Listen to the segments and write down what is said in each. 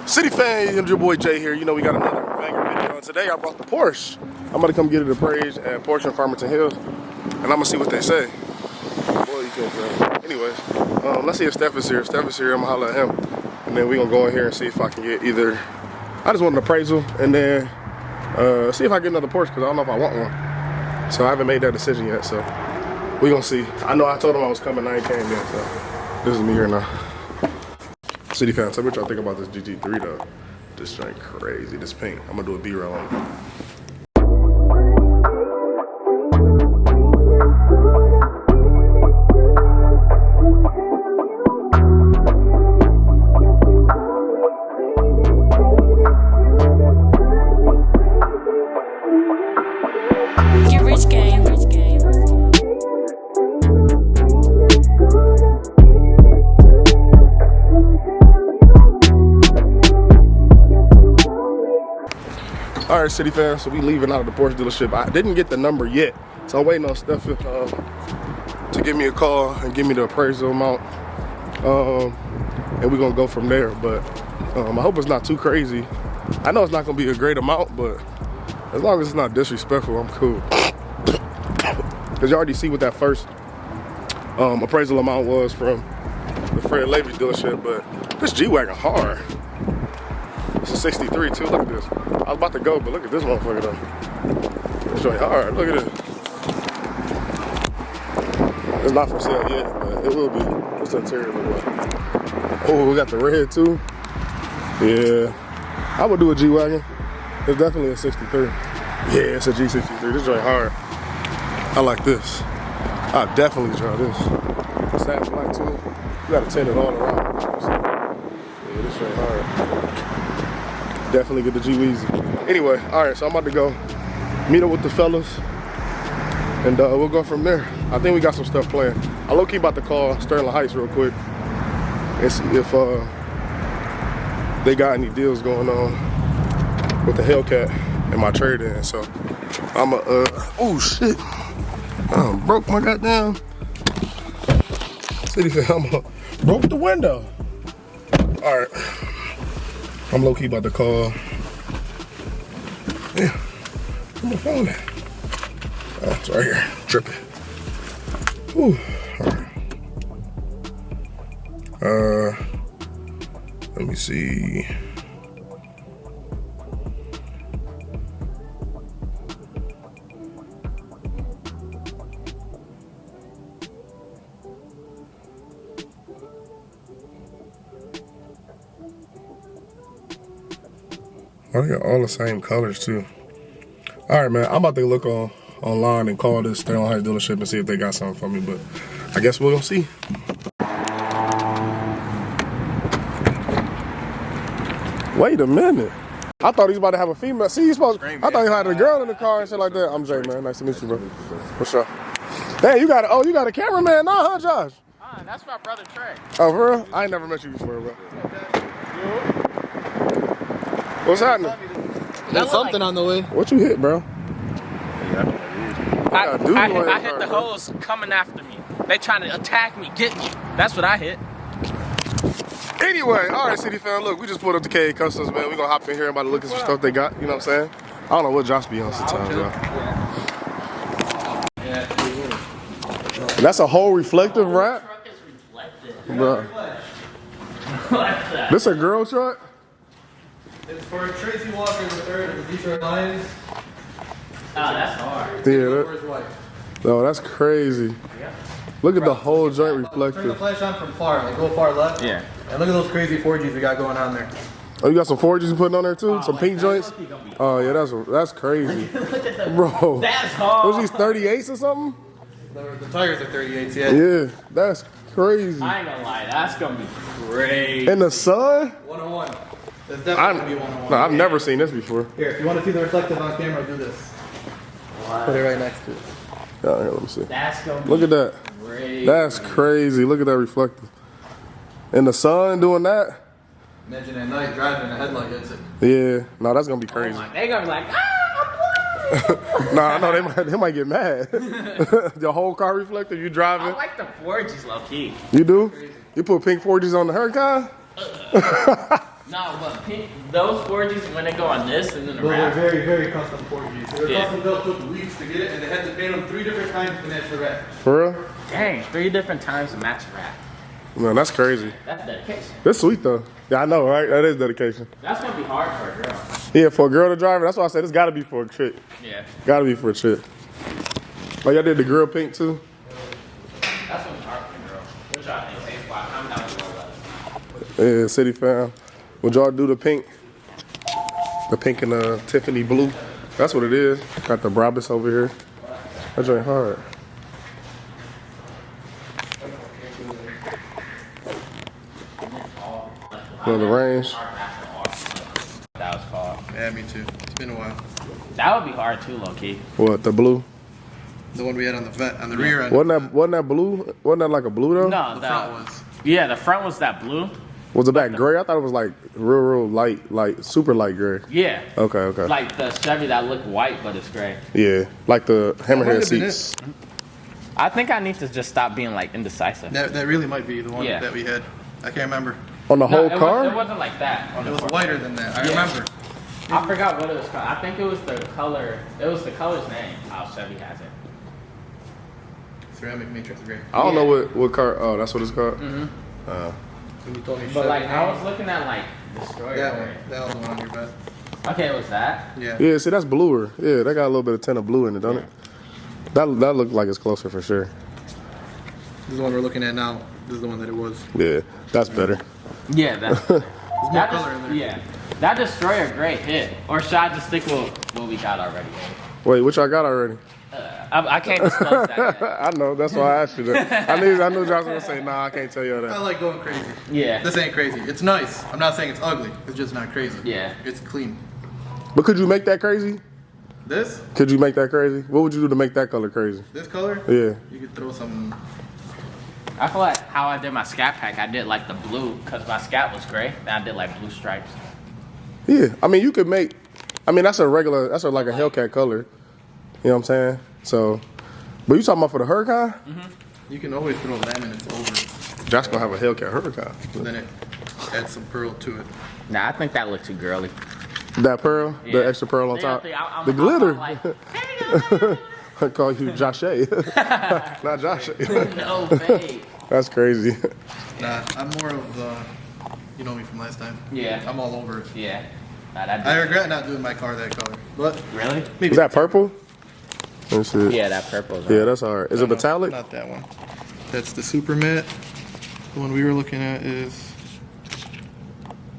City fan, your boy Jay here. You know we got another banger video. And today I brought the Porsche. I'm about to come get it appraised at Porsche in Farmington Hills, and I'm gonna see what they say. Boy, you can't tell. Anyways, let's see if Steph is here. If Steph is here, I'm gonna holler at him, and then we gonna go in here and see if I can get either. I just want an appraisal, and then see if I get another Porsche because I don't know if I want one. So I haven't made that decision yet. So we gonna see. I know I told him I was coming. I ain't came yet. So this is me here now. City fans, tell me what y'all think about this GT3 though. This joint crazy, this pink. I'm gonna do a B-roll on it. Get rich game. All right, City fans, so we leaving out of the Porsche dealership. I didn't get the number yet, so I'm waiting on Steph to give me a call and give me the appraisal amount, and we're gonna go from there. But I hope it's not too crazy. I know it's not gonna be a great amount, but as long as it's not disrespectful, I'm cool. Because you already see what that first appraisal amount was from the Fred Levy dealership, but this G-Wagon hard. It's a 63 too, look at this. I was about to go, but look at this motherfucker though. It's really hard, look at it. It's not for sale yet, but it will be. What's the interior look like? Oh, we got the red too. Yeah, I would do a G-Wagon. It's definitely a 63. Yeah, it's a G63, this joint hard. I like this. I'll definitely try this. Satin black too. You gotta tint it all around. Yeah, this joint hard. Definitely get the G-Weezy. Anyway, all right, so I'm about to go meet up with the fellas, and we'll go from there. I think we got some stuff planned. I low-key about to call Sterling Heights real quick and see if they got any deals going on with the Hellcat and my trade-in. So I'm oh shit, I broke my goddamn City fan. Broke the window. All right. I'm low-key about to call. Yeah, where's my phone at? Oh, it's right here, tripping. Whew, all right. Let me see. Oh, they got all the same colors too. All right, man. I'm about to look online and call this Sterling Heights dealership and see if they got something for me. But I guess we're gonna see. Wait a minute. I thought he was about to have a female. See, I thought he had a girl in the car and shit like that. I'm Jay, man. Nice to meet you, bro. For sure. Hey, you got a cameraman now, huh, Josh? That's my brother Trey. Oh, for real? I ain't never met you before, bro. What's happening? There's something on the way. What you hit, bro? I hit the hoes coming after me. They trying to attack me, get me. That's what I hit. Anyway, all right, City fan, look, we just pulled up to KA Customs, man. We gonna hop in here and about to look at some stuff they got, you know what I'm saying? I don't know what Josh be on sometimes, bro. That's a whole reflective wrap? Bro. This a girl truck? It's for Tracy Walker III of the Detroit Lions. Oh, that's hard. Yeah, For his wife. no, that's crazy. Look at the whole joint Turn the reflective. flash on from far, like go far left. Yeah. And look at those crazy 4Gs we got going on there. Oh, you got some 4Gs you putting on there too? Some pink joints? Oh yeah, that's crazy. Bro. That's hard. What's these 38s or something? The tires are 38s, yeah. Yeah, that's crazy. I ain't gonna lie, that's gonna be great. In the sun? 101. That's definitely going to be 101. No, I've never seen this before. Here, if you want to see the reflective on camera, do this. What? Put it right next to it. Yeah, here, let me see. That's gonna be Look at that. great. That's crazy. Look at that reflective. In the sun doing that? Imagine at night driving and a headlight hits it. Yeah. No, that's gonna be crazy. They gonna be like, I'm blind. Nah, I know they might get mad. The whole car reflective, you I driving? like the 4Gs low key. You do? You put pink 4Gs on the Huracan? No, but pink, those 4Gs, when they go on this and then the Those are wrap. very, very custom 4Gs. They were Yeah. custom built, took weeks to get it, and they had to paint them 3 different times to match the wrap. For real? Dang, 3 different times to match the wrap. Man, that's crazy. That's dedication. That's sweet though. Yeah, I know, right? That is dedication. That's gonna be hard for a girl. Yeah, for a girl to drive it, that's why I said it's gotta be for a chick. Yeah. Gotta be for a chick. Oh, y'all did the grill pink too? That's gonna be hard for a girl. What y'all think? Same spot. I'm down with all that. Yeah, City fam. Would y'all do the pink? The pink and the Tiffany blue? That's what it is. Got the Brabus over here. That joint hard. Feel the range. That was called. Yeah, me too. It's been a while. That would be hard too, low key. What, the blue? The one we had on the vet, on the rear end. Wasn't that blue? Wasn't that like a blue though? No, The that front was. Yeah, the front was that blue. Was the back gray? I thought it was like real light, super light gray. Yeah. Okay. Like the Chevy that looked white, but it's gray. Yeah, like the That might hammerhead have been seats. I think I need to just stop being like indecisive. That really might be the one Yeah. that we had. I can't remember. On the No, whole it car? it wasn't like that. On It the was front. whiter than that. I Yeah. remember. I forgot what it was called. I think it was the color. It was the color's name. How Chevy has it. Ceramic matrix gray. I don't Yeah. know what car. Oh, that's what it's called. When you told me But like Chevy I name, was looking at like Destroyer. that one. That was the one on your vet. Okay, it was that? Yeah. Yeah, see that's bluer. Yeah, that got a little bit of tint of blue in it, don't it? That looked like it's closer for sure. This is the one we're looking at now. This is the one that it was. Yeah, that's better. Yeah, that's. There's more that color in there. Yeah, that Destroyer gray hit. Or should I just stick with what we got already? Wait, which I got already? I can't disclose that yet. I know. That's why I asked you that. I knew Josh was gonna say, "Nah, I can't tell you I that." like going crazy. Yeah. This ain't crazy. It's nice. I'm not saying it's ugly. It's just not crazy. Yeah. It's clean. But could you make that crazy? This Could you make that crazy? What would you do to make that color crazy? color, Yeah. you could throw some. I feel like how I did my Scat Pack, I did like the blue, because my Scat was gray, and I did like blue stripes. Yeah. I mean, you could make. I mean, that's like a Hellcat color. You know what I'm saying? So, but you talking about for the Huracan? You can always throw laminates over, Josh gonna have a Hellcat Huracan. but then it adds some pearl to it. Nah, I think that looked too girly. That pearl, Yeah. the extra pearl on Yeah, top, I'm the glitter. like, I call you Josh not Josh. no, babe. That's crazy. Nah, I'm more of the. You know me from last time. Yeah. I'm all over it. Yeah. Nah, that I regret not doing my car that color, but Really? maybe. Is that purple? Let me see. Yeah, that purple. Yeah, that's hard. Is it No, metallic? Not that one. That's the Super Matte. The one we were looking at is.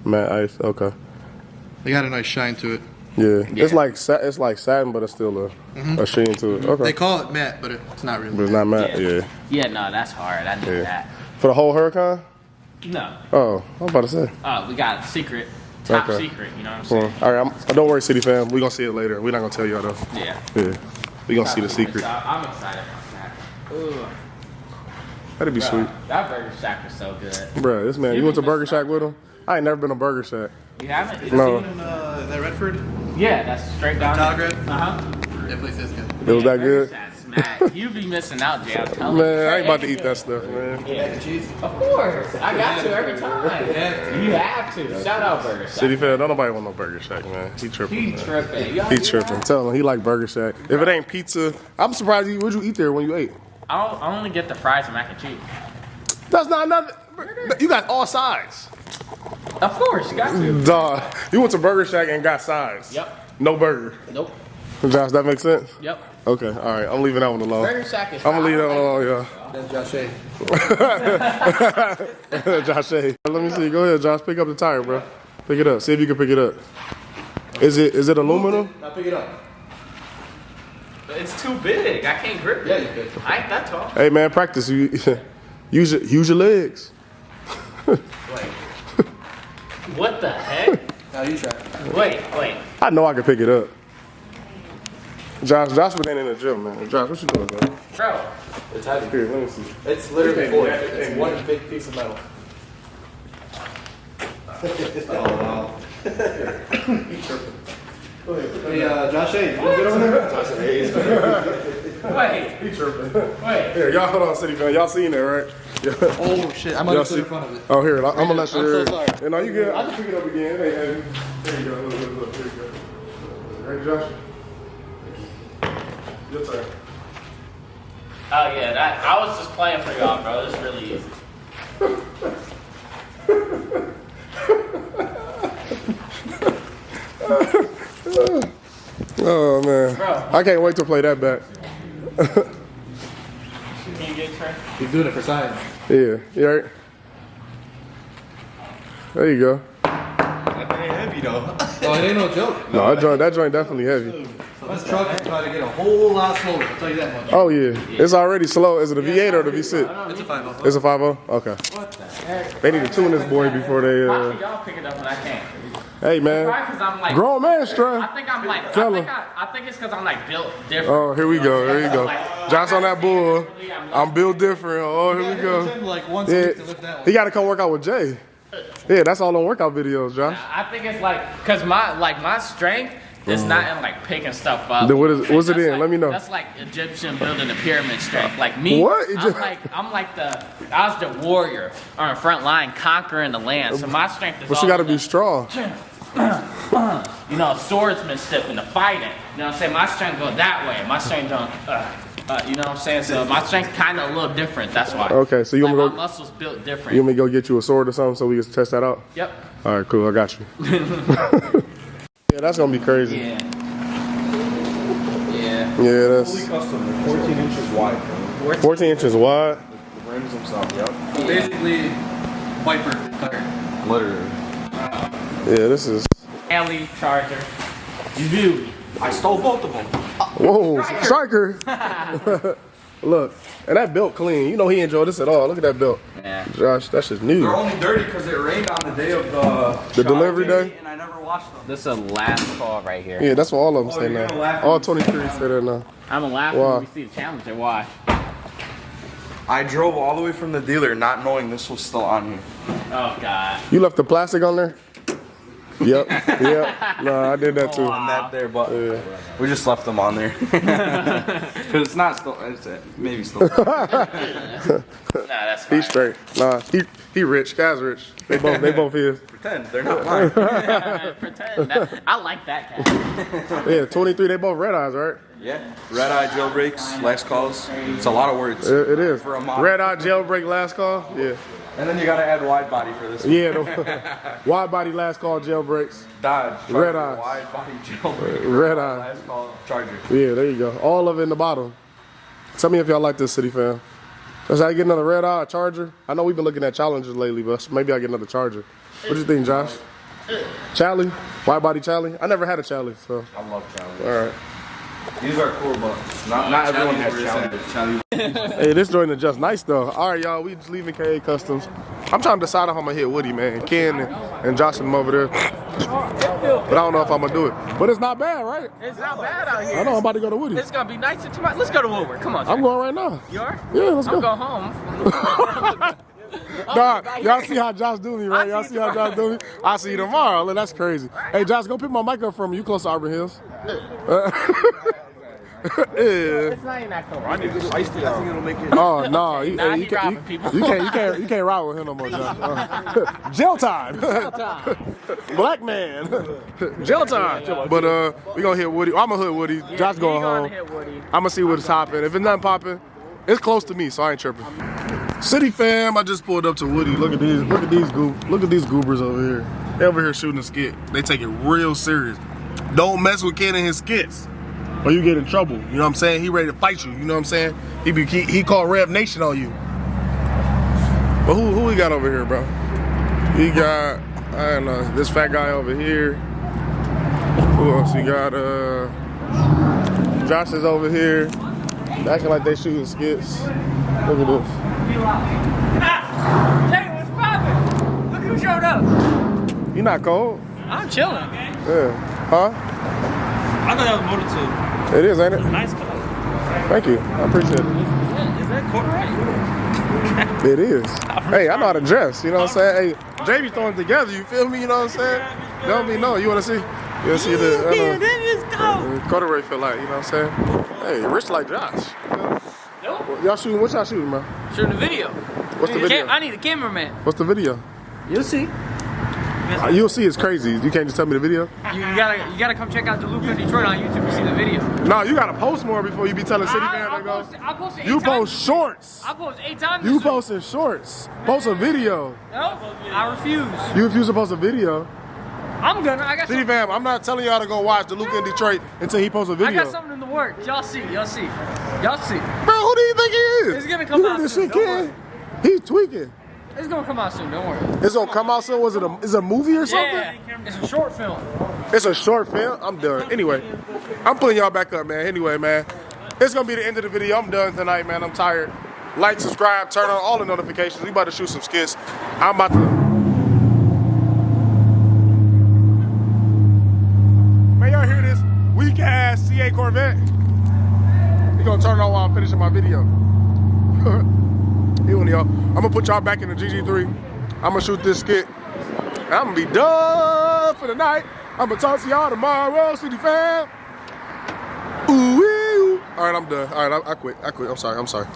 Matte ice. Okay. They got a nice shine to it. Yeah. Yeah. It's like satin, but it's still a sheen to it. Okay. They call it matte, but it's not really. But it's not matte. Yeah. Yeah. Yeah, no, that's hard. I knew Yeah. that. For the whole Huracan? No. Oh, I was about to say. We got secret. Top Okay. secret, you know what I'm saying? Well, all right. Don't worry, City fam. We gonna see it later. We're not gonna tell y'all though. Yeah. Yeah. We gonna see the secret. So I'm excited about that. Ooh. That'd be Bro, sweet, that Burger Shack was so good. Bruh, this man. You went to Burger Shack with him? I ain't never been to Burger Shack. You haven't? No. Is that Redford? Yeah, that's straight down. Togred? Uh-huh. That place is good. It was that Burger good? Shack's mad. You be missing out, Jay. I'm telling you. Man, I ain't about to eat that stuff, man. Mac and cheese. Of course. I got to every time. You have to. Shout out Burger Shack. City fam, don't nobody want no Burger Shack, man. He tripping. He man. tripping. Y'all He do tripping. that? Tell him he like Burger Shack. If it ain't pizza, I'm surprised you. What'd you eat there when you ate? I only get the fries and mac and cheese. That's not nothing. You got all sides. Of course, you got to. Dog, you went to Burger Shack and got sides. Yep. No burger. Nope. Josh, that makes sense? Yep. Okay, all right. I'm leaving that one alone. Burger Shack is. I'm gonna leave that I one don't alone, That's Josh A. y'all. Josh, hey. Let me see. Go ahead, Josh. Pick up the tire, bro. Pick it up. See if you can pick it up. Is it aluminum? Now pick it up. It's too big. I can't grip it. Yeah, you could. I ain't that tall. Hey, man, practice. You use your legs. What the heck? Now you try. Wait. I know I can pick it up. Josh been in the gym, man. Josh, what you doing, man? Bro. It's heavy. Here, let me see. It's literally Hey, foil. man, It's hey, one man. big piece of metal. Oh wow. Hey, Josh A, you wanna get over there? Wait. He tripping. Wait. Here, y'all hold on, City fan. Y'all seen that, right? Yeah. Oh shit, I might Y'all have stood see- in front of it. Oh, here, I'm gonna let you. I'm so sorry. Yeah, no, you good. I can pick it up again. Hey, hey. There you go. Look. Here you go. Hey, Josh. Your turn. Oh yeah, that I was just playing for y'all, bro. It's really easy. Oh man, Bro. I can't wait to play that back. Can you get a turn? He's doing it for science. Yeah, you right? There you go. That ain't heavy though. Oh, it ain't no joke. No, that joint definitely heavy. This truck is trying to get a whole lot slower, I'll tell you that much. Oh yeah, it's already slow. Is it a V8 or the V6? It's a 5 It's a 5.0. Okay. What the heck? They need to tune this boy before they. How can y'all pick it up and I can't? Hey man, Probably because I'm like. grown man I strap. think I'm like. Tell I think it's because I'm like built different. Oh, here we go. There you go. Josh on that bull. I'm built different. Oh, here we go. Like once Yeah, a week to lift that one. he got to come work out with Jay. Yeah, that's all on workout videos, Josh. I think it's like because my strength is not in like picking stuff up. Then what's it That's in? like- Let me know. That's like Egyptian building a pyramid strength. Like me, What? I'm like I was the warrior on the front line conquering the land. So my strength is. But you all got to in be the- strong. you know, swordsmanship and the fighting. You know what I'm saying? My strength goes that way. My strength don't. You know what I'm saying? So my strength kind of a little different. That's why. Okay, so you like want my me muscles built different. you want me to go get you a sword or something so we can test that out? Yep. All right, cool. I got you. Yeah, that's gonna be crazy. Yeah. Yeah. Yeah, Fully that's custom, 14 inches wide, bro. 14 inches wide. The rims themselves, yep. Basically, Viper tire. Literally. Yeah, this is. Alley Charger. You. I stole both of them. Whoa, striker. Look, and that belt clean. You know he enjoyed this at all. Look at that belt, Yeah. Josh. That's just new. They're only dirty because it rained on the day of The delivery day? and I never washed them. This is a last call right here. Yeah, that's what all of them Oh, say you're gonna now. laugh All when you see 23 say that now. I'm gonna laugh Why? when we see the challenger. Why? I drove all the way from the dealer not knowing this was still on here. Oh God. You left the plastic on there? Yep. No, I did that too. On that there, but Yeah. we just left them on there. Because it's not still, it's maybe still. Nah, that's fine. He's straight. Nah, he rich. Guy's rich. They both his. Pretend, they're not mine. Pretend. I like that guy. Yeah, 23. They both red eyes, right? Yeah. Red eye jailbreaks, last calls. It's a lot of words. It is. For a model. Red eye jailbreak last call. Yeah. And then you gotta add wide body for this one. Yeah. The wide body last call jailbreaks. Dodge. Red Charger, eyes. Wide body jailbreak. Red eye. Last call, Charger. Yeah, there you go. All of it in the bottom. Tell me if y'all like this, City fam. Should I get another red eye, a Charger? I know we've been looking at Challengers lately, but maybe I get another Charger. What do you think, Josh? Chally? Wide body Chally? I never had a Chally, so. I love Charger. All right. These are cool, but not everyone has Challengers. Hey, this joint is just nice though. All right, y'all, we just leaving KA Customs. I'm trying to decide how I'm gonna hit Woody, man. Ken and Josh and them over there. But I don't know if I'm gonna do it. But it's not bad, right? It's not bad out here. I know I'm about to go to Woody. It's gonna be nice and tomorrow. Let's go to Woodward. Come on. I'm going right now. You are? Yeah, let's I'm go. going home. Nah, y'all see how Josh do me, right? Y'all see how Josh do me? I'll see you tomorrow. Look, that's crazy. Hey, Josh, go pick my mic up from me. You close to Auburn Hills. Yeah. It's not even that cold. I think it'll make it. Oh no, you, Nah, hey, he robbing people. you can't ride with him no more, Josh. Jail time. Black man. Jail time. But we gonna hit Woody. I'm gonna hit Woody. Josh going home. I'm gonna see what's popping. If it's nothing popping, it's close to me, so I ain't tripping. City fam, I just pulled up to Woody. Look at these goobers over here. They over here shooting a skit. They take it real serious. Don't mess with Ken and his skits, or you get in trouble. You know what I'm saying? He ready to fight you. You know what I'm saying? He called Rev Nation on you. But who we got over here, bro? He got, I don't know, this fat guy over here. Who else? He got Josh is over here, acting like they shooting skits. Look at this. Hey, what's poppin'? Look who showed up. You not cold? I'm chilling. Yeah. Huh? I thought that was Moto 2. It is, ain't it? Nice car. Thank you. I appreciate it. Is that correct? It is. Hey, I know how to dress. You know what I'm saying? Hey, JB throwing it together. You feel me? You know what I'm saying? Don't be no. You want to see? You see the Let's go. corduroy feel like, you know what I'm saying? Hey, rich like Josh. You know? Nope. Y'all shooting? What y'all shooting, man? Shooting the video. What's the video? I need a cameraman. What's the video? You'll see. You'll see it's crazy. You can't just tell me the video. You gotta come check out DeLuca Detroit on YouTube to see the video. No, you gotta post more before you be telling City fans to go. I posted 8 You times. post shorts. I post 8 times. You this week. posting shorts. Post a video. No, I refuse. You refuse to post a video. I'm gonna. I got City something. fam, I'm not telling y'all to go watch DeLuca in Detroit until he posts a I video. got something in the works. Y'all see. Y'all see. Y'all see. Bro, who do you think he is? It's gonna come you out this soon, shit, don't kid? He's tweaking. It's gonna come out soon. Don't worry. It's gonna come out soon. Was it is it a movie or something? Yeah, it's a short film. It's a short film. I'm done. Anyway, I'm putting y'all back up, man. Anyway, man, it's gonna be the end of the video. I'm done tonight, man. I'm tired. Like, subscribe, turn on all the notifications. We about to shoot some skits. I'm about to. Man, y'all hear this weak ass CA Corvette? He gonna turn it on while I'm finishing my video. He one of y'all. I'm gonna put y'all back in the GG3. I'm gonna shoot this skit. And I'm gonna be done for the night. I'm gonna talk to y'all tomorrow, City fam. Ooh, ooh. All right, I'm done. All right, I quit. I'm sorry.